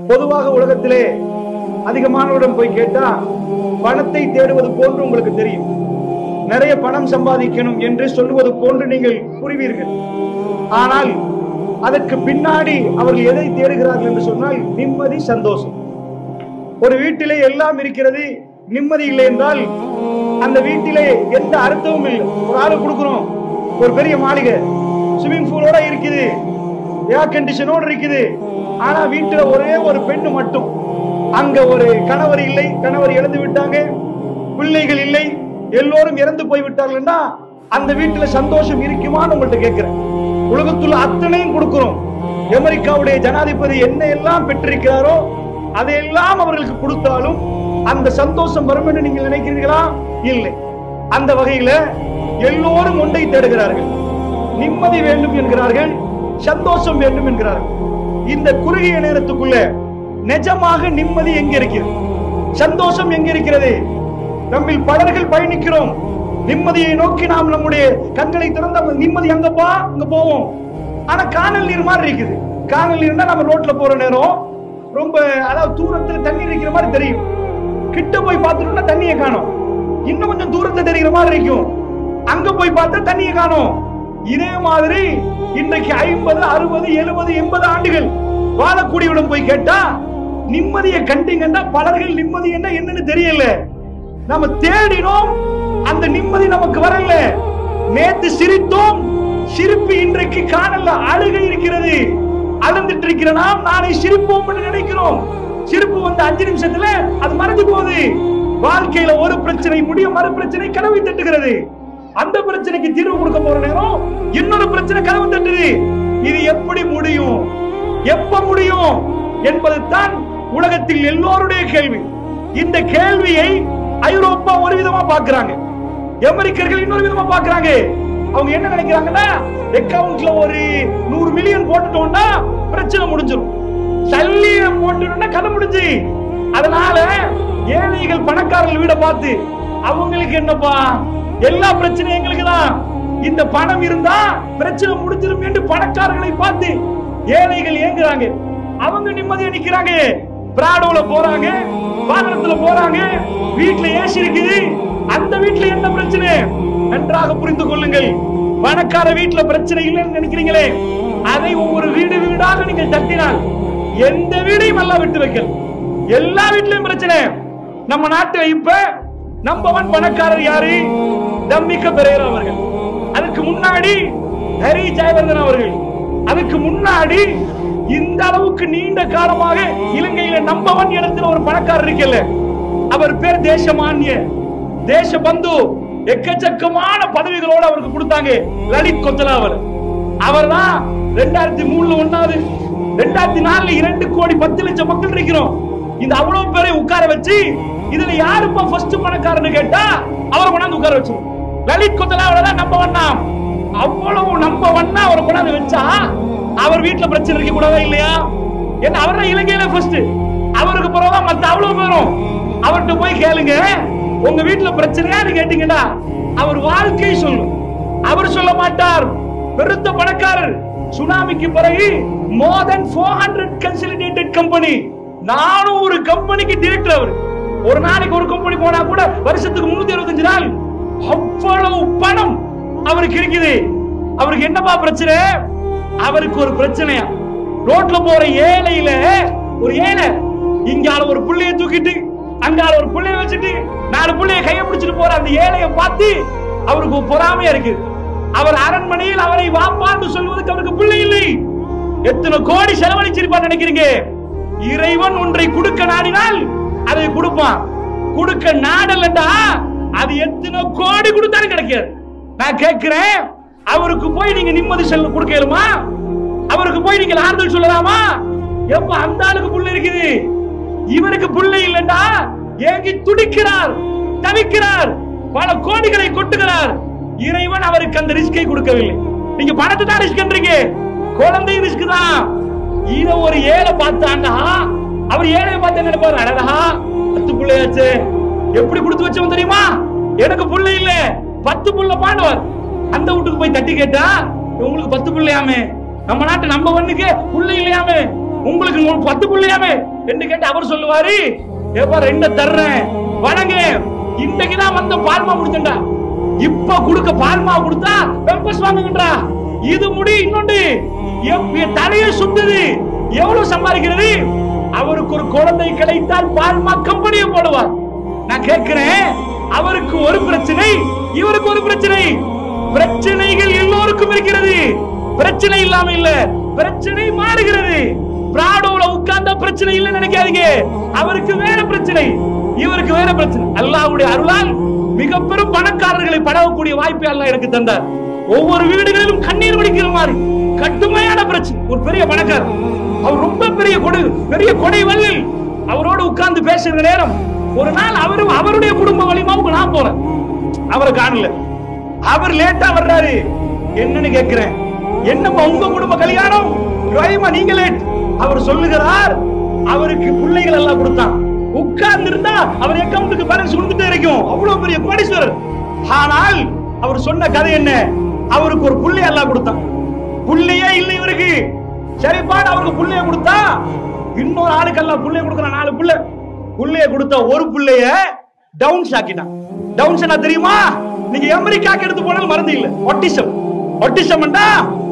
பொதுவாக உலகத்திலே அதிகமானவரிடம் போய் கேட்டா பணத்தை தேடுவது போன்று உங்களுக்கு தெரியும். நிறைய பணம் சம்பாதிக்கணும் என்று சொல்லுவது போன்று நீங்கள் புரிவீர்கள். ஆனால் அதற்கு பின்னாடி அவர்கள் எதை தேடுகிறார்கள் என்று சொன்னால் நிம்மதி, சந்தோஷம். ஒரு வீட்டிலே எல்லாம் இருக்கிறது, நிம்மதி இல்லை என்றால் அந்த வீட்டிலே எந்த அர்த்தமும் இல்லை. ஒரு ஆளு கொடுக்கிறோம், ஒரு பெரிய மாளிகை, ஸ்விமிங் பூலோட இருக்குது, ஏர் கண்டிஷனோட இருக்குது. ஆனா வீட்டுல ஒரே ஒரு பெண்ணு மட்டும். அங்க ஒரு கணவர் இல்லை, கணவர் இறந்து விட்டாங்க, பிள்ளைகள் இல்லை, எல்லோரும் இறந்து போய் விட்டார்கள். அந்த வீட்டுல சந்தோஷம் இருக்குமான்னு உங்கள்கிட்ட கேட்கிறேன். உலகத்துள்ள அத்தனையும் கொடுக்கிறோம். அமெரிக்காவுடைய ஜனாதிபதி என்ன எல்லாம் பெற்றிருக்கிறாரோ அதையெல்லாம் அவர்களுக்கு கொடுத்தாலும் அந்த சந்தோஷம் வரும் என்று நீங்கள் நினைக்கிறீர்களா? இல்லை. அந்த வகையில எல்லோரும் ஒன்றை தேடுகிறார்கள். நிம்மதி வேண்டும் என்கிறார்கள், சந்தோஷம் வேண்டும் என்கிறார்கள். இந்த குறுகிய நேரத்துக்குள்ள நிஜமாக நிம்மதி எங்க இருக்கிறது? சந்தோஷம் எங்க இருக்கிறது? நம்மில் பலர்கள் பயணிக்கிறோம், நிம்மதியை நோக்கி நாம் நம்முடைய கண்களை திறந்த நிம்மதி அங்கப்பா அங்க போவோம். ஆனா காணல் நீர் மாதிரி இருக்குது. காணல் நீர்னா நம்ம ரோட்ல போற நேரம் ரொம்ப அதாவது தூரத்துல தண்ணி இருக்கிற மாதிரி தெரியும். கிட்ட போய் பார்த்துட்டோம்னா தண்ணியை காணும். இன்னும் கொஞ்சம் தூரத்துல தெரிகிற மாதிரி இருக்கும். அங்க போய் பார்த்தா தண்ணியை காணும். இதே மாதிரி இன்றைக்கு 50, 60, 70, 80 ஆண்டுகள் வாழக்கூடியவிடம் போய் கேட்டா நிம்மதியை கண்டீங்கன்னா பலர்கள் நிம்மதி என்ன என்னன்னு தெரியல. நம்ம தேடினோம், அந்த நிம்மதி நமக்கு வரல. நேத்து சிரித்தோம், சிரிப்பு இன்றைக்கு காணல, அழுகை இருக்கிறது. அழுந்துட்டு இருக்கிற நாம் நாளை சிரிப்போம் என்று நினைக்கிறோம். சிரிப்பு வந்து 5 நிமிஷத்துல அது மறந்து போகுது. வாழ்க்கையில ஒரு பிரச்சனை முடியும், மறு பிரச்சனை கனவை தட்டுகிறது. அந்த பிரச்சனைக்கு தீர்வு கொடுக்க போற நேரம் இன்னொரு பிரச்சனை கனவு தட்டுது. இது எப்படி முடியும், எப்ப முடியும் என்பது தான் உலகத்தில் எல்லோருடைய கேள்வி. இந்த கேள்வியை ஐரோப்பா ஒரு விதமா பாக்குறாங்க, அமெரிக்கர்கள் இன்னொரு விதமா பாக்குறாங்க. அவங்க என்ன நினைக்கிறாங்கன்னா, அக்கவுண்ட்ல ஒரு 100 மில்லியன் போட்டுட்டோம்னா பிரச்சனை முடிஞ்சிடும், சல்லிய போட்டுட்டோம்னா கதை முடிஞ்சு. அதனால ஏழைகள் பணக்காரர்கள் வீட பார்த்து அவங்களுக்கு என்னப்பா எல்லா பிரச்சனையும் எங்களுக்கு தான், இந்த பணம் இருந்தா பிரச்சனை முடிஞ்சிடும் என்று பணக்காரர்களை பார்த்து ஏழைகள் ஏங்குறாங்க. அவங்க நிம்மதியா நிக்கிறாங்க, பிராடோல போறாங்க, வாகனத்துல போறாங்க, வீட்டுல ஏசி இருக்குது. அந்த வீட்டுல என்ன பிரச்சனை? நன்றாக புரிந்து கொள்ளுங்கள். பணக்கார வீட்டுல பிரச்சனை இல்லைன்னு நினைக்கிறீங்களே, அதை ஒவ்வொரு வீடு வீடாக நீங்கள் தட்டினால் எந்த வீடையும் நல்லா விட்டு வைக்கல், எல்லா வீட்லயும் பிரச்சனை. நம்ம நாட்டில் இப்ப நம்பர் 1 பணக்காரர் யாரு? தம்மிக்க பெரேரா அவர்கள். அதுக்கு முன்னாடி ஹரி ஜெயவர்தன் அவர்கள். அதுக்கு முன்னாடி இந்த அளவுக்கு நீண்ட காலமாக இலங்கையில நம்பர் 1 இடத்துல ஒரு பணக்காரர் இருக்கல, அவர் பேர் தேசமானிய, தேசபந்து. எக்கச்சக்கமான பதவிகளோடு அவருக்கு கொடுத்தாங்க. லலித் கொத்தலாவர். அவர் தான் 2003 1வது, 2004 2 கோடி 10 லட்சம் மக்கள் இருக்கிறோம். இந்த அவ்வளவு பேரை உட்கார வச்சு இதுல யாருப்பா ஃபர்ஸ்ட் பணக்காரன்னு கேட்டா அவரை கொண்டாந்து உட்கார வச்சு லலித் கொத்தலாவர தான் நம்பர் 1. அவ்வளவு நம்பர் 1 அவரை கொண்டாந்து வச்சா அவர் வீட்டுல பிரச்சனை இருக்க கூடாதா இல்லையா? ஏன்னா அவர் தான் இலங்கையில ஃபர்ஸ்ட். அவருக்கு பிறகுதான் மத்த அவ்வளவு பேரும். அவர்கிட்ட போய் கேளுங்க, உங்க வீட்டுல பிரச்சனையான்னு கேட்டீங்கன்னா அவர் வாழ்க்கை சொல்லும். அவர் சொல்ல மாட்டார். பெருத்த பணக்காரர். சுனாமிக்கு பிறகு more than 400 consolidated company, 400 கம்பெனிக்கு டைரக்டர் அவர். ஒரு நாளைக்கு ஒரு கம்பெனி போனா கூட வருஷத்துக்கு 365 நாள். அவ்வளவு பணம் அவருக்கு இருக்குது. அவருக்கு என்னப்பா பிரச்சனை? அவருக்கு ஒரு பிரச்சனையா, ரோட்ல போற ஏழையில ஒரு ஏழை இங்கால ஒரு புள்ளைய தூக்கிட்டு அங்கால ஒரு புள்ளைய வச்சுட்டு 4 புள்ளைய கைய பிடிச்சிட்டு போற அந்த ஏழைய பார்த்து அவருக்கு பொறாமையா இருக்கு. அவர் அரண்மனையில் அவரை வாப்பான்னு சொல்வதற்கு அவருக்கு பிள்ளை இல்லை. எத்தனை கோடி செலவழிச்சிருப்பான்னு நினைக்கிறீங்க? இறைவன் ஒன்றை கொடுக்க நாடினால் அதை கொடுப்பான். கொடுக்க நாடலண்டா அது எத்தனை கோடி கொடுத்தாலும் கிடைக்காது. நான் கேட்கிறேன், அவருக்கு போய் நீங்க நிம்மதி செல்ல கொடுக்கலுமா? அவருக்கு போய் நீங்க ஆறுதல் சொல்லலாமா? எப்ப அந்த ஆளுக்கு புள்ள இருக்குது, இவருக்கு பிள்ளை இல்லைண்டா ஏங்கி துடிக்கிறார், தவிக்கிறார், பல கோடிகளை கொட்டுகிறார். இறைவன் அவருக்கு அந்த ரிஸ்கை கொடுக்கவில்லை. நீங்க பணத்தை தான் ரிஸ்க்ன்றீங்க, குழந்தை ரிஸ்க் தான். இத ஒரு ஏழை பார்த்தாண்டா அவர் ஏழையை பார்த்து என்ன நினைப்பாரு? அடடா 10 பிள்ளையாச்சு, எப்படி கொடுத்து வச்சவன் தெரியுமா? எனக்கு பிள்ளை இல்ல 10 புள்ள பாடுவார். அந்த வீட்டுக்கு போய் தட்டி கேட்டா உங்களுக்கு 10 பிள்ளையாமே, நம்ம நாட்டு நம்பர் 1க்கு பிள்ளை இல்லையாமே, உங்களுக்கு 10 பிள்ளையாமே என்று கேட்டு அவர் சொல்லுவாரு, ஏப்பா 2 தர்றேன் வணங்க, இன்னைக்குதான் வந்த பால்மா முடிச்சா, இப்ப கொடுக்க பால்மா கொடுத்தா பெம்பஸ் வாங்குங்கன்றா. இது முடி இன்னொன்று தலையை சுத்துது. எவ்வளவு சம்பாதிக்கிறது? அவருக்கு ஒரு குழந்தை கிடைத்தால் பால்மா கம்பெனியை போடுவார். நான் கேட்கிறேன், அவருக்கு ஒரு பிரச்சனை, இவருக்கு ஒரு பிரச்சனை. பிரச்சனைகள் எல்லோருக்கும் இருக்கிறது, பிரச்சனை இல்லாம இல்ல, பிரச்சனை மாறுகிறது. பிராடோல உட்கார்ந்த பிரச்சனை இல்ல நினைக்காதீங்க. அவருக்கு வேற பிரச்சனை, இவருக்கு வேற பிரச்சனை. அல்லாஹ்வுடைய அருளால் மிக பெரும் பணக்காரர்களை பழகக்கூடிய வாய்ப்பை அல்லாஹ் எனக்கு தந்தார். ஒவ்வொரு வீடுகளிலும் கண்ணீர் வடிக்கிற மாதிரி கடுமையான பிரச்சனை. ஒரு பெரிய பணக்காரர், அவர் ரொம்ப பெரிய கொடை வள்ளல். அவரோடு உட்கார்ந்து பேசுற நேரம் ஒரு நாள் அவருடைய குடும்ப வலிமாவுக்கு நான் போறேன், அவரை காணல. அவர் லேட்டா வர்றாரு. என்னன்னு கேட்கிறேன், என்னப்பா உங்க குடும்ப கல்யாணம், நீங்க லேட். அவர் சொல்லுகிறார், அவருக்கு பிள்ளைகள் எல்லாம் கொடுத்தான், உட்கார்ந்து இருந்தா அவர் அக்கவுண்ட்டுக்கு பேலன்ஸ் கொடுத்துட்டே இருக்கும். அவ்வளவு பெரிய கோடீஸ்வரர். ஆனால் அவர் சொன்ன கதை என்ன, அவருக்கு ஒரு புள்ளை எல்லாம் கொடுத்தான், புள்ளையே இல்லை இவருக்கு. சரிப்பான் அவருக்கு புள்ளைய கொடுத்தா, இன்னொரு ஆளுக்கெல்லாம் புள்ளைய கொடுக்குற 4 புள்ளை, புள்ளைய கொடுத்த ஒரு புள்ளைய டவுன்ஸ் ஆக்கிட்டான். டவுன்ஸ் தெரியுமா? நீங்க அமெரிக்காக்கு எடுத்து போனாலும் மறந்து இல்ல, ஒட்டிசம். ஒட்டிசம்டா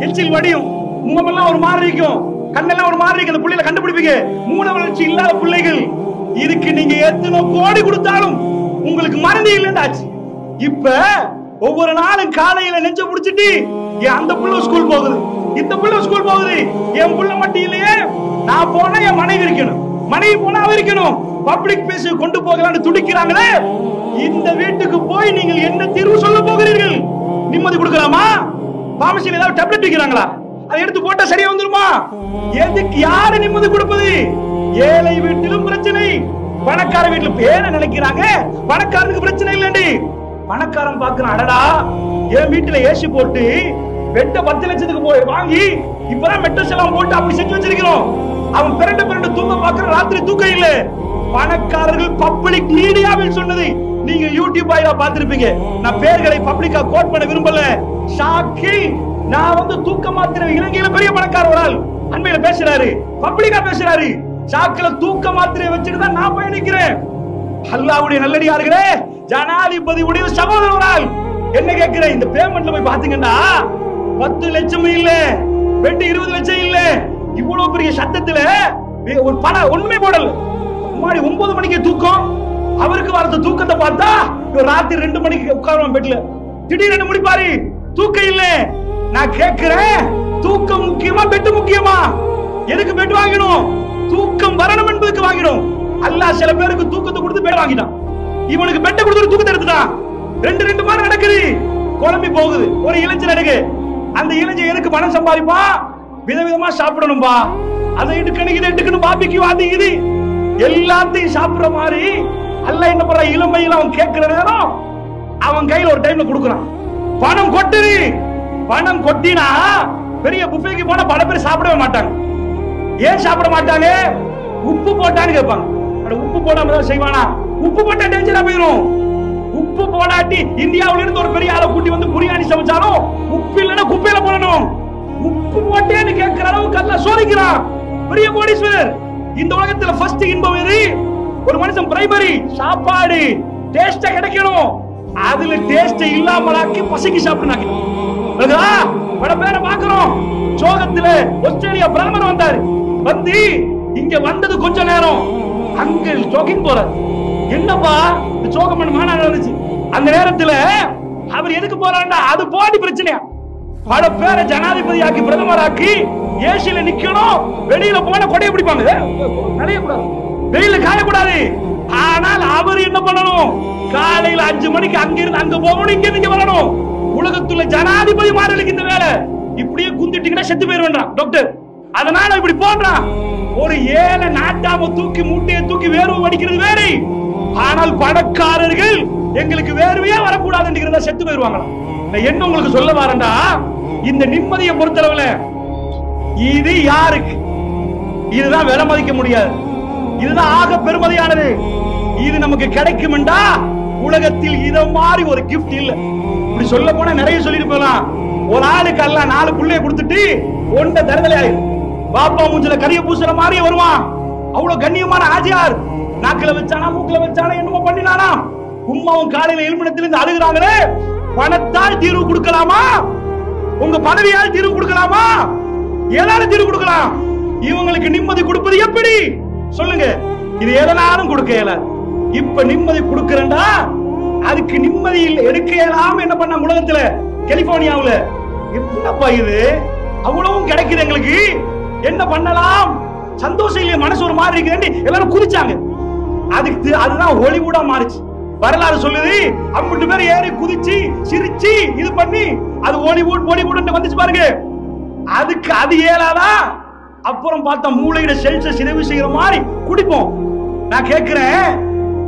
எச்சில் வடியும், முகமெல்லாம் ஒரு மாதிரி இருக்கும், கண்ணெல்லாம் ஒரு மாதிரி இருக்கு. அந்த புள்ளையில கண்டுபிடிப்பீங்க, மூல வளர்ச்சி இல்லாத பிள்ளைகள். இதுக்கு நீங்க எத்தனை கோடி கொடுத்தாலும் உங்களுக்கு மறந்து இல்லைன்னாச்சு. இப்ப ஒவ்வொரு நாளும் காலையில நெஞ்ச புடிச்சிட்டு, அந்த புள்ள ஸ்கூல் போகுது, இந்த புள்ள ஸ்கூல் போகுது, என் புள்ள மட்டும் இல்லையே, நான் போனா என் மனைவி இருக்கணும், மனைவி போனா அவ இருக்கணும், பப்ளிக் பேசி கொண்டு போகலான்னு துடிக்கிறாங்களே. இந்த வீட்டுக்கு போய் நீங்கள் என்ன தீர்வு சொல்ல போகிறீர்கள்? நிம்மதி கொடுக்கலாமா? பாமசியில் ஏதாவது டேப்லெட் விக்கிறாங்களா? அதை எடுத்து போட்டா சரியா வந்துருமா? எதுக்கு யாரு நிம்மதி கொடுப்பது? ஏழை வீட்டிலும் பிரச்சனை, பணக்கார வீட்டிலும். ஏன் நினைக்கிறாங்க பணக்காரனுக்கு பிரச்சனை இல்லைண்டி? பணக்காரன் பாக்குறான், அடடா என் வீட்டுல ஏசி போட்டு பெட்ட 10 லட்சத்துக்கு போய் வாங்கி இப்பதான் மெட்ரஸ் எல்லாம் போட்டு அப்படி செஞ்சு வச்சிருக்கிறோம். அவன் பிறண்டு தூங்க பாக்குற, ராத்திரி தூக்கம் இல்ல. பணக்காரர்கள் பப்ளிக் மீடியாவில் சொன்னது நீங்க யூடியூப் வாயிலா பார்த்திருப்பீங்க. நான் பேர்களை பப்ளிக்கா கோட் பண்ண விரும்பல. ஷாக்கி நான் தூக்க மாத்திரை, இலங்கையில பெரிய பணக்கார ஒரு ஆள் அண்மையில பேசுறாரு, பப்ளிக்கா பேசுறாரு. ஷாக்கில தூக்க மாத்திரை வச்சுட்டு தான் நான் பயணிக்கிறேன். அல்லாஹ்வுடைய நல்லடியார்களே, ஜனாதிபதி உடைய சகோதரர் ஒரு ஆள் என்ன கேட்கிறேன், இந்த பேமெண்ட்ல போய் பாத்தீங்கன்னா 10 லட்சம் இல்ல, வெட்டு 20 லட்சம் இல்ல, இவ்வளவு பெரிய சத்தத்துல ஒரு பணம் ஒண்ணுமே போடல. 9 மணிக்கு தூக்கம், அவருக்கு வரது தூக்கத்தை பார்த்தா ராத்திரி 2 மணிக்கு உட்காருவான் பெட்ல, திடீர்னு முடிப்பாரு, தூக்கம் இல்ல. நான் கேட்கிறேன், தூக்கம் முக்கியமா பெட் முக்கியமா? எதுக்கு பெட் வாங்கணும்? தூக்கம் வரணும் என்பதுக்கு வாங்கணும். அல்லாஹ் சில பேருக்கு தூக்கத்தை கொடுத்து பெட் வாங்கிட்டான், இவனுக்கு பெட்டை கொடுத்து தூக்கத்தை எடுத்துட்டான். 2 மாதம் நடக்குது, குழம்பி போகுது. ஒரு இளைஞன் எடுக்கு, அந்த இளைஞன் எதுக்கு பணம் சம்பாதிப்பா? விதவிதமா சாப்பிடணும்பா, அதை எடுக்கணும், பாபிக்கு அது இது எல்லாத்தையும் சாப்பிடுற மாதிரி. அல்லாஹ் என்ன பண்ற, இளமையில அவன் கேட்கிற நேரம் அவன் கையில ஒரு டைம்ல கொடுக்குறான். பணம் கொட்டுது. பணம் கொட்டினா பெரிய புஃபேக்கு போனா பல பேர் சாப்பிடவே மாட்டாங்க. ஏன் சாப்பிட மாட்டாங்க? உப்பு போட்டான்னு கேட்பாங்க. உப்பு போடாம தான் செய்வானா? உப்பு போட்டா டேஞ்சரா போயிடும். உப்பு போடாட்டி இந்தியாவில இருந்து ஒரு பெரிய ஆளை கூட்டி வந்து பிரியாணி சமைச்சாலும் உப்பு இல்லைன்னா குப்பையில போடணும். உப்பு போட்டேன்னு கேட்கிற அளவுக்கு அல்லாஹ் சோதிக்கிறான். பெரிய கோடீஸ்வரர். இந்த உலகத்துல ஃபர்ஸ்ட் இன்பம் எது? ஒரு மனுஷன் பிரைமரி சாப்பாடு டேஸ்டா கிடைக்கணும். அதுல டேஸ்ட் இல்லாமலாக்கி பசிக்கு சாப்பிடுறாங்க. பல பேரை பாக்குறோம். சோகத்துல ஆஸ்திரேலியா பிராமணர் வந்தாரு. வந்து இங்க வந்தது கொஞ்ச நேரம் அங்க ஜோகிங் போறாரு. என்னப்பா இந்த சோகம் மாநாடு நடந்துச்சு. அந்த நேரத்துல அவர் எதுக்கு போறாருன்னா அது போடி பிரச்சனையா. பல பேரை ஜனாதிபதியாக்கி பிரதமராக்கி ஏசியில நிக்கணும். வெளியில போன கொடையை பிடிப்பாங்க, நனையக்கூடாது, வெயில காயக்கூடாது. ஆனால் அவர் என்ன பண்ணணும்? காலையில 5 மணிக்கு அங்கிருந்து அங்க போகணும், இங்க நீங்க வரணும். உலகத்துல ஜனாதிபதி மாறலுக்கு இந்த வேலை. இப்படியே குந்திட்டீங்கன்னா செத்து போயிருவேன்றான் டாக்டர். அதனால இப்படி போன்றான். ஒரு ஏழை நாட்டாம தூக்கி மூட்டையை தூக்கி வேர்வை வடிக்கிறது வேறு. ஆனால் பணக்காரர்கள் எங்களுக்கு வேர்வையே வரக்கூடாதுன்றத செத்து போயிருவாங்களாம். என்ன உங்களுக்கு சொல்ல வரேன்டா, இந்த நிம்மதியை பொறுத்தளவுல இது யாருக்கு? இதுதான் விலை மதிக்க முடியாது. இதுதான் ஆக பெருமதியானது. இது நமக்கு கிடைக்கும்டா உலகத்தில் இத மாதிரி ஒரு கிஃப்ட் இல்ல. இப்படி சொல்ல போனா நிறைய சொல்லிட்டு போகலாம். ஒரு ஆளுக்கு எல்லாம் 4 புள்ளைய கொடுத்துட்டு ஒன்றை தருதலை ஆயிரும். பாப்பா மூஞ்சில கரிய பூசுற மாதிரி வருவான். அவ்வளவு கண்ணியமான ஆஜியார். நாக்குல வச்சானா மூக்குல வச்சானா என்னமோ பண்ணினானா. உம்மாவும் காலையில எழுமினத்திலிருந்து அழுகிறாங்களே, பணத்தால் தீர்வு கொடுக்கலாமா? உங்க பதவியால் தீர்வு கொடுக்கலாமா? எதால தீர்வு கொடுக்கலாம்? இவங்களுக்கு நிம்மதி கொடுப்பது எப்படி சொல்லுங்க? இது எதனாலும் கொடுக்க இயலாது. இப்ப நிம்மதி கொடுக்கறேன்டா, அதுக்கு நிம்மதியில் எடுக்க இயலாம என்ன பண்ண உலகத்துல கலிபோர்னியாவுல என்னப்பா இது அவ்வளவும் கிடைக்குது எங்களுக்கு, என்ன பண்ணலாம்? சந்தோஷம் இல்லையா, மனசு ஒரு மாதிரி இருக்கு, எல்லாரும் குதிச்சாங்க. அதுக்கு அதுதான் ஹாலிவுட்டா மாறிச்சு. வரலாறு சொல்லுது, 50 பேர் ஏறி குதிச்சு சிரிச்சு இது பண்ணி அது ஹாலிவுட் வந்துச்சு பாருங்க. அதுக்கு அது ஏலாதா? அப்புறம் பார்த்தா மூளையில செல்ஸ சிதைவு செய்யற மாதிரி குடிப்போம். நான் கேட்கிறேன்,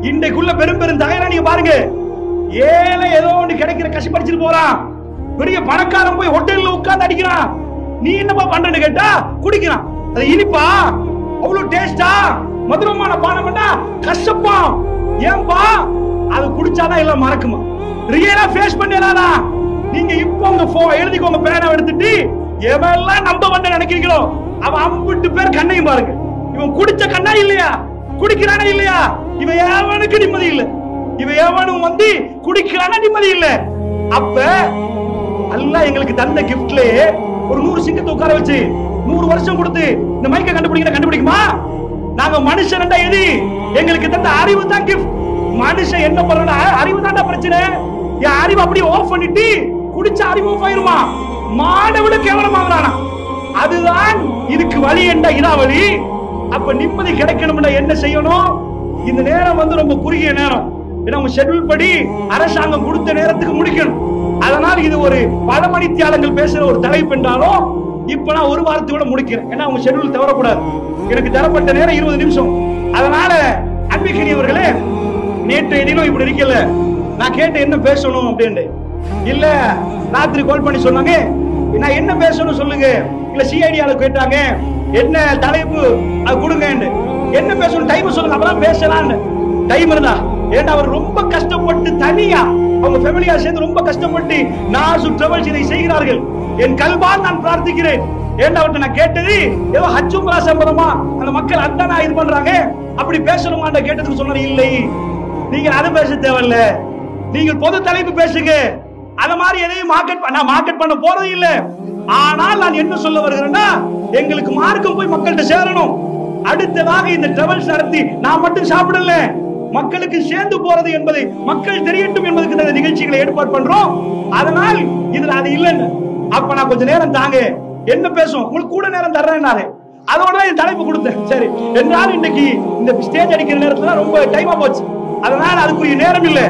இன்றைக்குள்ள பெரும் பெரும் தகையெல்லாம் நீங்க பாருங்க. ஏழை ஏதோ ஒன்று கிடைக்கிற கசி படிச்சுட்டு போறான், பெரிய பணக்காரன் போய் ஹோட்டல்ல உட்கார்ந்து அடிக்கிறான். நீ என்னப்பா பண்றன்னு கேட்டா குடிக்கிறான். அது இனிப்பா, அவ்வளவு டேஸ்டா, மதுரமான பானம் கஷ்டப்பா. ஏன்பா? அது குடிச்சாதான் எல்லாம் மறக்குமா? ரியலா ஃபேஸ் பண்ணலானா? நீங்க இப்போ உங்க எழுதிக்கோங்க, பேனா எடுத்துட்டு எவெல்லாம் நம்ப வந்து நினைக்கிறீங்களோ அவன் 50 பேர் கண்ணையும் பாருங்க. இவன் குடிச்ச கண்ணா இல்லையா, குடிக்கிறானா இல்லையா? இவன் எவனுக்கு நிம்மதி இல்ல. இவன் எவனும் வந்து குடிக்கிறானா நிம்மதி இல்ல. அப்ப அல்லாஹ் எங்களுக்கு தந்த கிஃப்ட்ல ஒரு 100 சிங்கத்தை உட்கார வச்சு 100 வருஷம் கொடுத்து இந்த மைக்க கண்டுபிடிக்குமா? நாங்க மனுஷன் எது? எங்களுக்கு தந்த அறிவு தான் கிஃப்ட். மனுஷன் என்ன பண்றா? அறிவு தான்டா பிரச்சனை. என் அறிவு அப்படியே ஆஃப் பண்ணிட்டு குடிச்ச அறிவு ஆஃப் ஆயிருமா? மாடவிட கேவலமாகறானா? அதுதான் இதுக்கு வழி. என்ன இதா வழி? அப்ப நிம்மதி கிடைக்கணும்னா என்ன செய்யணும்? இந்த நேரம் வந்து ரொம்ப குறுகிய நேரம். நம்ம ஷெட்யூல் படி அரசாங்கம் கொடுத்த நேரத்துக்கு முடிக்கணும். அதனால இது ஒரு பல மணித்தியாலங்கள் பேசுற ஒரு தலைப்பு என்றாலும் இப்ப நான் ஒரு வாரத்தோட முடிக்கிறேன். ஏன்னா அவங்க ஷெட்யூல் தவறக்கூடாது. எனக்கு தரப்பட்ட நேரம் 20 நிமிஷம். அதனால அன்பிக்கினியவர்களே, நேற்றைய தினம் இப்படி இருக்கல, நான் கேட்டு என்ன பேசணும் அப்படின்னு இல்ல, ராத்திரி கால் பண்ணி சொன்னாங்க நான் என்ன பேசணும் சொல்லுங்க. இல்ல சிஐடியால கேட்டாங்க என்ன தலைப்பு அது கொடுங்க, என்ன பேசணும் டைம் சொல்லுங்க, அப்பதான் பேசலாம் டைம் இருந்தா. ஏன்னா அவர் ரொம்ப கஷ்டப்பட்டு தனியா அவங்க ஃபேமிலியா சேர்ந்து ரொம்ப கஷ்டப்பட்டு நாசு டிராவல்ஸ் இதை செய்கிறார்கள். என் கல்வான் நான் பிரார்த்திக்கிறேன். ஏன்னா அவர்கிட்ட நான் கேட்டது ஏதோ ஹஜ் உம்ரா சம்பந்தமா அந்த மக்கள் அதான் இது பண்றாங்க, அப்படி பேசணுமான்ற கேட்டதுக்கு சொன்னாரு இல்லை, நீங்க அதை பேச தேவையில்ல, நீங்கள் பொது தலைப்பு பேசுங்க. அத மாதிரி எதையும் மார்க்கெட் பண்ண போறது இல்ல. ஆனால் நான் என்ன சொல்ல வருகிறேன்னா, எங்களுக்கு மார்க்கம் போய் மக்கள்கிட்ட சேரணும். அடுத்ததாக இந்த டிராவல்ஸ் நடத்தி நான் மட்டும் சாப்பிடல, மக்களுக்கு சேர்ந்து போறது என்பதை மக்கள் தெரியட்டும் என்பதற்கு இந்த நிகழ்ச்சிகளை ஏற்பாடு பண்றோம். அதனால் இதுல அது இல்லைன்னு. அப்ப நான் கொஞ்ச நேரம் தாங்க, என்ன பேசும் உங்களுக்கு கூட நேரம் தர்றேன்னாரு. அதோட தான் தலைப்பு கொடுத்தேன். சரி என்றாலும் இன்னைக்கு இந்த ஸ்டேஜ் அடிக்கிற நேரத்துல ரொம்ப டைமா போச்சு. அதனால அதுக்குரிய நேரம் இல்ல,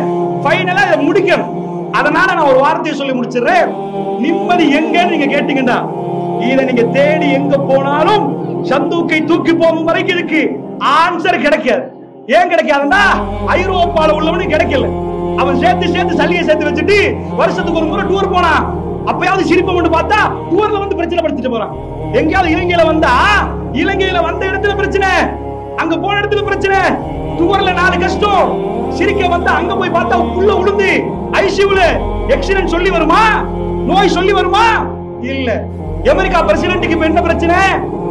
ஃபைனலா இதை முடிக்கணும். அதனால நான் ஒரு வார்த்தையை சொல்லி முடிச்சிடுறேன். நிம்மதி எங்கன்னு நீங்க கேட்டீங்கன்னா, இதை நீங்க தேடி எங்க போனாலும் சந்தூக்கை தூக்கி போகும் வரைக்கும் இதுக்கு ஆன்சர் கிடைக்காது. ஏன் கிடைக்காதுன்னா, ஐரோப்பால உள்ளவனுக்கு கிடைக்கல. அவன் சேர்த்து சல்லியை சேர்த்து வச்சுட்டு வருஷத்துக்கு ஒரு முறை டூர் போனான். அப்பயாவது சிரிப்பம் பார்த்தா டூர்ல வந்து பிரச்சனை படுத்திட்டு போறான். எங்கேயாவது இலங்கையில வந்தா, இலங்கையில வந்த இடத்துல பிரச்சனை, அங்க போன இடத்துல பிரச்சனை, டூர்ல 4 கஷ்டம். சிரிக்க வந்தா அங்க போய் பார்த்தா உள்ள உளுந்து ஐசியூல ஆக்சிடென்ட் சொல்லி வருமா, நோய் சொல்லி வருமா? இல்ல. அமெரிக்கா பிரசிடென்ட்க்கு இப்ப என்ன பிரச்சனை?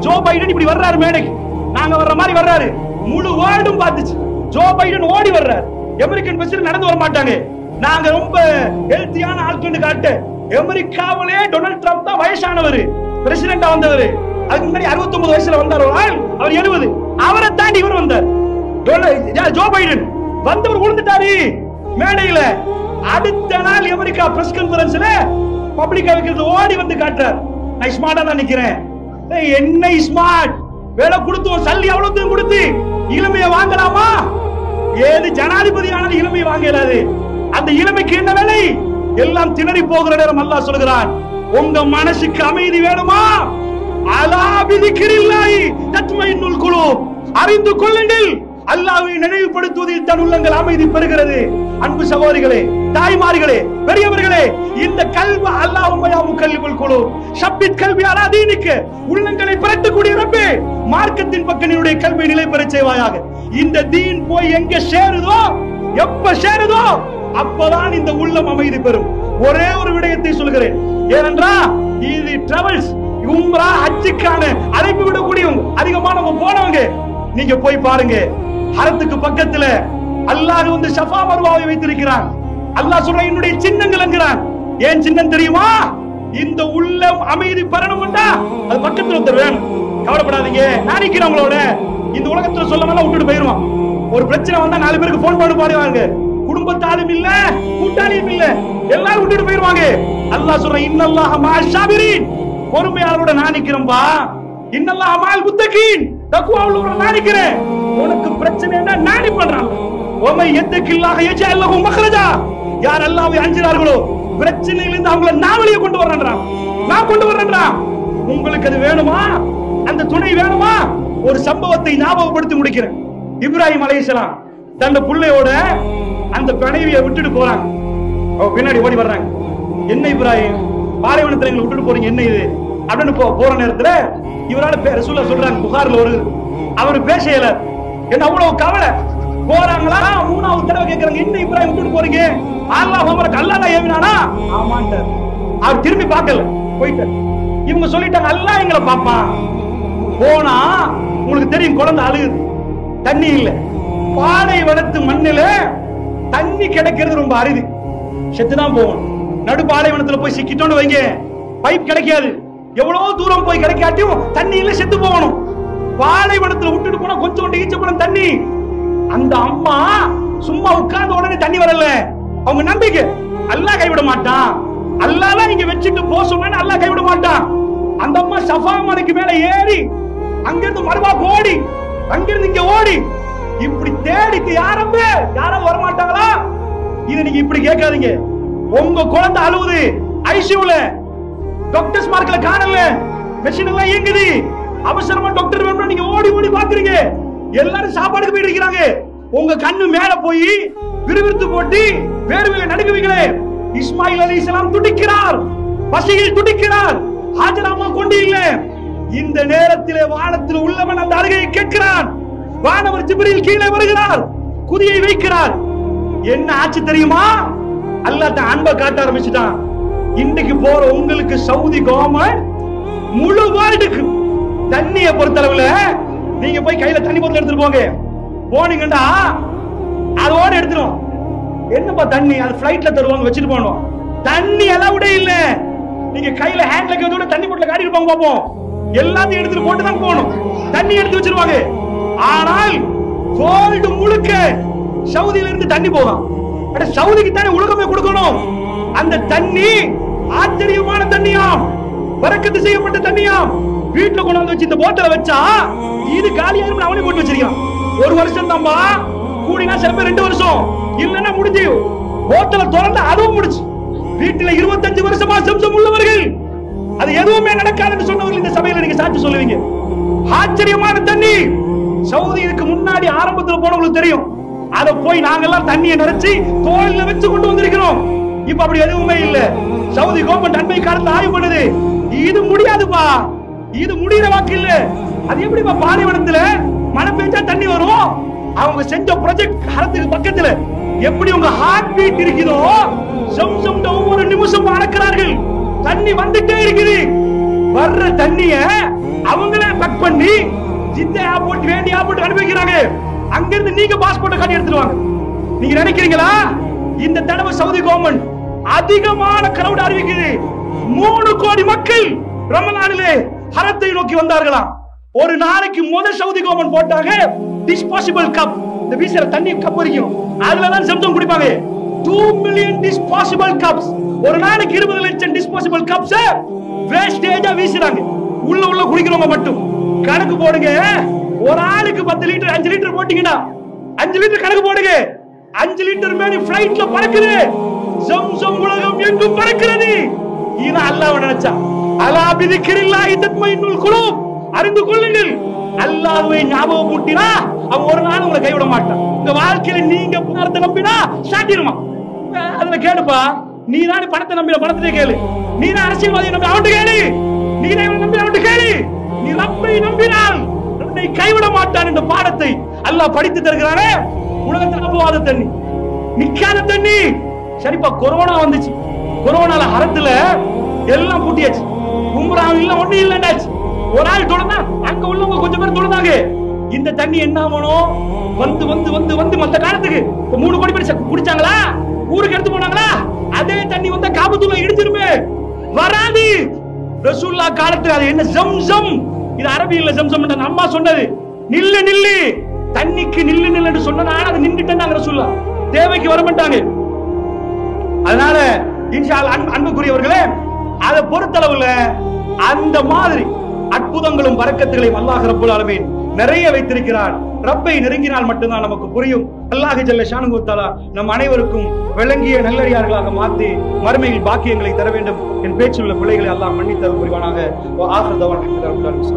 ஜோ பைடன் இப்படி வர்றாரு மேடைக்கு, நாங்க வர்ற மாதிரி வர்றாரு. முழு வேர்ல்டும் பார்த்துச்சு. ஜோ பைடன் ஓடி வர்றாரு. அமெரிக்கன் பிரசிடென்ட் நடந்து வர மாட்டாங்க. நாங்க ரொம்ப ஹெல்த்தியான ஆட்கள் காட்டு. அமெரிக்காவிலே டொனால்ட் ட்ரம்ப் தான் வயசானவர், பிரசிடென்டா வந்தவர். அதுக்கு முன்னாடி 69 வயசுல வந்தார் ஒரு ஆள், அவர் 70. அவரை தாண்டி இவர் வந்தார். ஜோ பைடன் வந்தவர் விழுந்துட்டாரு மேடையில. அடுத்த நாள் அமெரிக்கா பிரஸ் கான்ஃபரன்ஸ்ல பப்ளிக் வைக்கிறது ஓடி வந்து காட்டுறார். நான் ஸ்மார்ட்டா தான் நிக்கிறேன். என்ன ஸ்மார்ட்? வேலை கொடுத்தோம், சல்லி அவ்வளவு கொடுத்து இளமையை வாங்கலாமா? ஏது ஜனாதிபதி ஆனாலும் இளமையை வாங்க இயலாது. அந்த இளமைக்கு என்ன வேலை? எல்லாம் திணறி போகிற நேரம் அல்லாஹ் சொல்கிறான், உங்க மனசுக்கு அமைதி வேணுமா? அலா பிதிக்ரில்லாஹி தத்மைனுல் குலூப், அறிந்து கொள்ளுங்கள், அல்லாஹ்வை நினைவுபடுத்துவதில் தன் உள்ளங்கள் அமைதி பெறுகிறது. அன்பு சகோதரிகளே, தாய்மார்களே, பெரியவர்களே, இந்த கல்வி அல்லாஹும்ம யா முகல்லிபுல் குலூப் ஷப்பித் கல்வி அலா தீனிக்க, உள்ளங்களை பிரட்டக்கூடிய ரப்பே, மார்க்கத்தின் பக்கம் என்னுடைய கல்வியை நிலை பெறச் செய்வாயாக. இந்த தீன் போய் எங்க சேருதோ, எப்ப சேருதோ அப்பதான் இந்த உள்ளம் அமைதி பெறும். ஒரே ஒரு விடயத்தை சொல்கிறேன், ஏனென்றா இது டிராவல்ஸ் உம்ரா ஹஜ்ஜுக்கான அழைப்பு விடக்கூடியவங்க அதிகமானவங்க போனவங்க, நீங்க போய் பாருங்க. ஹரத்துக்கு பக்கத்துல அல்லாஹ் வந்து ஷஃபா மர்வாவை வைத்திருக்கிறான். அல்லாஹ் சொல்றான் என்னுடைய சின்னங்கள் என்கிறான். ஏன் சின்னம் தெரியுமா? இந்த உள்ளம் அமைதி பெறணும்டா அது பக்கத்துல ஒருத்தர் வேணும். கவலைப்படாதீங்க, நான் நிக்கிறேன் உங்களோட. இந்த உலகத்துல சொல்லலாம் விட்டுட்டு போயிருவான். ஒரு பிரச்சனை வந்தா 4 பேருக்கு போன் பண்ணி பாருவாங்க. குடும்பத்தாலும் இல்ல, கூட்டாளியும் இல்ல, எல்லாரும் விட்டுட்டு போயிருவாங்க. அல்லாஹ் சொல்றான் இன்னல்லாஹ மஅஷ் ஸாபிரீன், பொறுமையாளரோட நான் நிக்கிறேன்பா. இன்னல்லாஹ மஅல் முத்தகீன், தக்வா உள்ளவரோட நான் நிக்கிறேன். உனக்கு பிரச்சனைனா நானே பண்றான். வமை யத்தகில்லாஹ யஜஅல் லஹு மக்ரஜா, யார் அல்லாஹ்வை அஞ்சுறார்களோ பிரச்சனையிலிருந்து அவங்கள நான் வெளியே கொண்டு வரேன்றான். நான் கொண்டு வரேன்றான். உங்களுக்கு அது வேணுமா? அந்த துணை வேணுமா? ஒரு சம்பவத்தை ஞாபகப்படுத்தி முடிக்கிறேன். இப்ராஹிம் அலைஹிஸ்ஸலாம் தன் பிள்ளையோட அந்த பிணைவியை விட்டுட்டு போறாங்க. பின்னாடி ஓடி வர்றாங்க. என்ன இப்ராஹிம், பாலைவனத்துல எங்களை விட்டுட்டு போறீங்க, என்ன இது அப்படின்னு போற நேரத்துல இவரால ரசூலுல்லாஹ் சொல்றாங்க, புகார்ல ஒரு அவர் பேசல. என்ன அவ்வளவு கவலை. போறாங்களா, 3வது தடவை கேக்குறாங்க, என்ன இப்ராஹிம் விட்டுட்டு போறீங்க? அல்லாஹ் உமருக்கு அல்லாஹ் ஏவினானா? ஆமாண்டார். அவர் திரும்பி பார்க்கல, போயிட்டார். இவங்க சொல்லிட்டாங்க அல்லாஹ் எங்களை பாப்பான். போனா உங்களுக்கு தெரியும், குழந்தை அழுகுது, தண்ணி இல்ல. பாலைவனத்து மண்ணில தண்ணி கிடைக்கிறது ரொம்ப அரிது, செத்துதான் போகணும். நடு பாலைவனத்துல போய் சிக்கிட்டோன்னு வைங்க, பைப் கிடைக்காது. எவ்வளவு தூரம் போய் கிடைக்காட்டியும் தண்ணி இல்ல, செத்து போகணும். பாலைவனத்துல விட்டுட்டு போனா கொஞ்சம் ஈச்சப்படம் தண்ணி. அந்த அம்மா சும்மா உட்கார்ந்த உடனே தண்ணி வரல. அவங்க நம்பிக்கை அல்லாஹ் கைவிட மாட்டான். அல்லாஹ் இங்க வச்சுட்டு போ சொன்னா அல்லாஹ் கைவிட மாட்டான். அந்த அம்மா ஷஃபா மலைக்கு மேல ஏறி அங்கிருந்து மர்வா ஓடி, அங்கிருந்து இங்க ஓடி, இப்படி தேடிட்டு யாரும் வர மாட்டாங்களா? இது நீங்க இப்படி கேட்காதீங்க. உங்க குழந்தை அழுவுது, ஐசியூல டாக்டர்ஸ் மார்க்ல காணல, மெஷின் எல்லாம் இயங்குது, அவசரமா டாக்டர் வேணும், நீங்க ஓடி ஓடி பாக்குறீங்க. எல்லாரும் சாப்பாடுக்கு போயிட்டு இருக்கிறாங்க. உங்க கண்ணு மேல போய் விறுவிறுத்து போட்டு வேர்வையில நடுங்குவீங்களே. இஸ்மாயில் அலைஹிஸ்ஸலாம் துடிக்கிறார், பசியில் துடிக்கிறார். ஹாஜரா அம்மா கொண்டு இல்ல. இந்த நேரத்திலே வானத்தில் உள்ளவன் அந்த அழுகையை கேட்கிறான். வானவர் ஜிப்ரீல் கீழே வருகிறார், குதியை வைக்கிறார். என்ன ஆச்சு தெரியுமா? அல்லாஹ் தன் அன்பை காட்ட ஆரம்பிச்சுட்டான். இன்னைக்கு போற உங்களுக்கு சவுதி கவர்மெண்ட் முழு வேர்ல்டுக்கு தண்ணியை பொறுத்தளவுல நீங்க போய் கையில தண்ணி போட்டு எடுத்துட்டு போங்க. போனீங்கடா அதோட எடுத்துரும். என்னப்பா தண்ணி? அது ஃளைட்ல தருவாங்க, வச்சுட்டு போகணும். தண்ணி அலவுடே இல்ல. நீங்க கையில ஹேண்ட் லக்கேஜோட தண்ணி போட்டுல காட்டிட்டு போங்க பாப்போம். எல்லாத்தையும் எடுத்துட்டு போட்டு தான் போகணும். தண்ணி எடுத்து வச்சிருவாங்க. ஆனால் வேர்ல்டு முழுக்க சவுதியில இருந்து தண்ணி போகும். அட சவுதிக்கு தானே உலகமே கொடுக்கணும். அந்த தண்ணி ஆச்சரியமான தண்ணியாம், பரக்கத்து செய்யப்பட்ட தண்ணியாம். வீட்டுல கொண்டாந்து வச்சு இந்த போட்டல வச்சா இது காலியாயிரும். அவனே போட்டு வச்சிருக்கான். 1 வருஷம் தான்பா, கூடினா சில பேர் 2 வருஷம், இல்லன்னா முடிஞ்சு. போட்டல திறந்து அதுவும் முடிச்சு. வீட்டுல 25 வருஷமா சம்சம் உள்ளவர்கள் அது எதுவுமே நடக்காதுன்னு சொன்னவர்கள் இந்த சபையில நீங்க சாட்சி சொல்லுவீங்க. ஆச்சரியமான தண்ணி. சவுதி இதுக்கு முன்னாடி ஆரம்பத்துல போனவங்களுக்கு தெரியும். அத போய் நாங்கெல்லாம் தண்ணியை நிறைச்சு தோல்ல வச்சு கொண்டு வந்திருக்கிறோம். இப்ப அப்படி எதுவுமே இல்ல. சவுதி கவர்மெண்ட் அண்மை காலத்துல ஆய்வு பண்ணுது, இது முடியாதுப்பா, இது முடிகிற வாக்கு இல்ல. அது எப்படிப்பா பாலைவனத்துல மழை பெஞ்சா தண்ணி வரும்? அவங்க செஞ்ச ப்ராஜெக்ட் ஹரத்துக்கு பக்கத்துல எப்படி உங்க ஹார்ட் பீட் இருக்குதோ சம்சம் ஒவ்வொரு நிமிஷம் அளக்கிறார்கள். தண்ணி வந்துட்டே இருக்குது. வர்ற தண்ணிய அவங்களே பேக் பண்ணி ஜித்தே ஏர்போர்ட் வேண்டிய ஏர்போர்ட் அனுப்பி வைக்கிறாங்க. அங்க இருந்து நீங்க பாஸ்போர்ட் காட்டி எடுத்துருவாங்க. நீங்க நினைக்கிறீங்களா இந்த தடவை சவுதி கவர்மெண்ட் அதிகமான கிரவுட் அறிவிக்குது? 3 கோடி மக்கள் ரமலானிலே ஹரத்தை நோக்கி வந்தார்களாம். ஒரு நாளைக்கு முதல் சவுதி கவர்மெண்ட் போட்டாங்க டிஸ்பாசிபிள் கப், இந்த வீசுற தண்ணி கப் வரைக்கும் அதுல தான் சம்சம் குடிப்பாங்க. 2 மில்லியன் டிஸ்பாசிபிள் கப்ஸ். ஒரு நாளைக்கு 20 லட்சம் டிஸ்பாசிபிள் கப்ஸ் வேஸ்டேஜா வீசுறாங்க. உள்ள குடிக்கிறவங்க மட்டும் கணக்கு போடுங்க. ஒரு ஆளுக்கு 10 லிட்டர் 5 லிட்டர் போட்டீங்கன்னா 5 லிட்டர் கணக்கு போடுங்க. 5 லிட்டர் மேல ஃளைட்ல பறக்குது. சம்சம் உலகம் எங்கும் பறக்கிறது. இது அல்லாஹ் நினைச்சா. அலா பிதிக்ரில்லாஹி தத்மைனுல் குலூப். அறிந்து கொள்ளுங்கள், அல்லாஹ்வை ஞாபகம் ஊட்டினா அவன் ஒரு நாள் உங்களை கைவிட மாட்டான். உங்க வாழ்க்கையில நீங்க பணத்தை நம்பினா சாட்டிருமா. அதுல கேளுப்பா, நீ தான் பணத்தை நம்பின பணத்தை கேளு. நீ தான் அரசியல்வாதியை நம்பி அவன்கிட்ட கேளு. நீ தான் நம்பி அவன்கிட்ட கேளு. நீ ரப்பை நம்பினால் உன்னை கைவிட மாட்டான் என்ற பாடத்தை அல்லாஹ் படித்து தருகிறானே. உலகத்துல போகாத தண்ணி, நிக்காத தண்ணி. சரிப்பா, கொரோனா வந்துச்சு. கொரோனால ஹரத்துல எல்லாம் பூட்டியாச்சு. உம்ரா இல்ல ஒண்ணு இல்லண்டாச்சு. ஒரு ஆள் தொடர்ந்தா அங்க உள்ளவங்க கொஞ்சம் பேர் தொடர்ந்தாங்க. இந்த தண்ணி என்ன ஆகணும்? வந்து வந்து வந்து வந்து மத்த காலத்துக்கு 3 கோடி பேர் குடிச்சாங்களா? ஊருக்கு எடுத்து போனாங்களா? அதே தண்ணி வந்தா காபத்துல்லா இடிச்சிருமே. வராது. ரசூலுல்லாஹ் காலத்துல அது என்ன ஜம்சம். இது அரபியில ஜம்சம் என்ற அம்மா சொன்னது. நில்லு நில்லு தண்ணிக்கு நில்லு நில்லுன்னு சொன்னனால அது நின்னுட்டாங்க ரசூலுல்லாஹ். தேவைக்கு வர மாட்டாங்க. அதனால இன்ஷா அல்லாஹ் அன்புக்குரியவர்களே, அதை பொறுத்தளவுல அந்த மாதிரி அற்புதங்களும் பரக்கத்துகளையும் அல்லாஹ் ரப்பல் ஆலமீன் நிறைய வைத்திருக்கிறார். ரப்பை நெருங்கினால் மட்டும்தான் நமக்கு புரியும். அல்லாஹ் ஜல்ல ஷானுஹு தஆலா நம் அனைவருக்கும் விளங்கிய நல்லடியார்களாக மாற்றி மறுமையில் பாக்கியங்களை தர வேண்டும். என் பேச்சில் உள்ள பிள்ளைகளை அல்லாஹ் மன்னித்தருள் புரிவானாக. வ ஆகிரு தஅவானா அல்ஹம்துலில்லாஹி ரப்பில் ஆலமீன்.